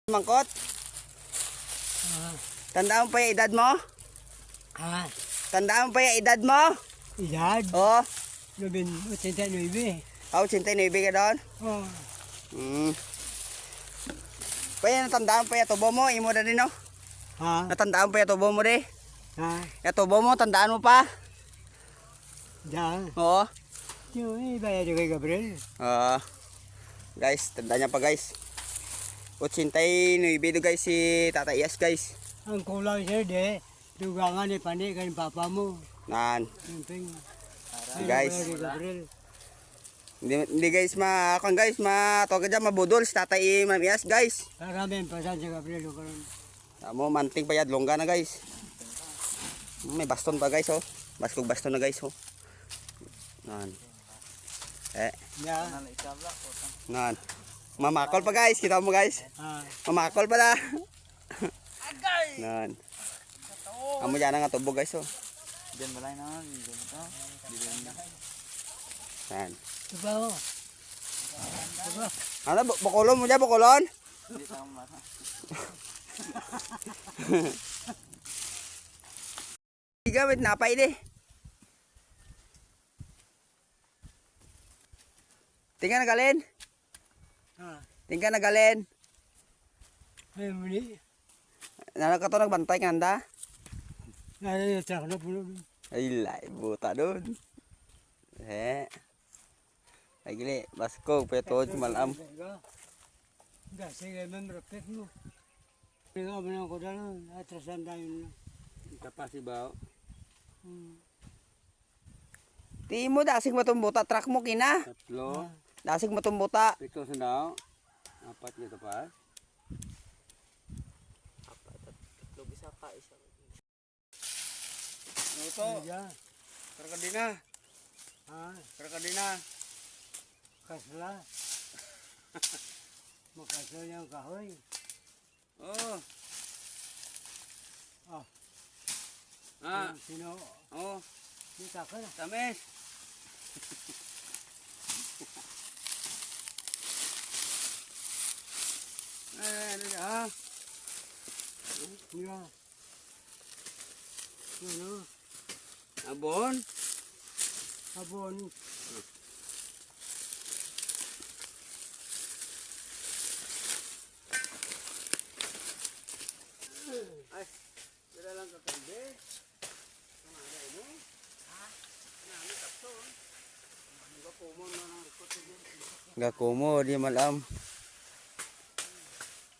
Mangkot? Tandaan mo pa yung edad mo? Ha? Tandaan mo pa yung edad mo? Edad? Oo. 89. Oh, 89 ka doon? Oh. Paya natandaan pa yung tubo mo, imo na din no? Ha? Natandaan pa yung tubo mo di? Ha? Yung tubo mo, tandaan mo pa? Diyan? Oo. Yung iba yung kay Gabriel. Guys, tandaan niya pa guys. 89 do guys si Tata Iyas guys. Ang kulang sir de, dugangan ni Pani kan papa mo. Nan. Simping. Guys. Gabriel. Hindi guys kung guys tawag dyan mabudol si Tata Iyas guys. Maraming pasan si Gabriel karon. Tamo manting pa yad longga na guys. May baston pa guys oh. Baskog baston na guys oh. Nan. Ya. Nan. Mamakol pa guys, kita mo guys. Mamakol pa na. Nan. Amo dyan nga tubo guys oh. Diyan balay na, diyan ito. Nan. Diba ho? Ano bukulon mo dyan, bukulon? Hindi tama mata. Gamit napay di. Tingnan na galin. Tingnan na galin. Ay muli. Nalaka to nagbantay ka nanda. Ay tsak na puno. Ay lay buta doon. Ay gili, baskog petod malam. Dah sige man rapet mo. Nga man ko dalo, atrasan tayo. Kapasi ba? Di mo dasig matumbuta truck mo kina. Tatlo. Dasig matumbuta. Pito sandaw. Apat nito pa. Tatlo bisa ka isa. Ito. Ya. Karkadina. Karkadina. Kasla. Makasla yung kahoy. Oh. Sino? Oh. Dito ka na. Tamis. Ya. Ano? Abon. Abon. Ay, wala lang kakande. Kumain mo? Ha? Nami kapso. Gakumo na ng rikot. Gakumo, di malam.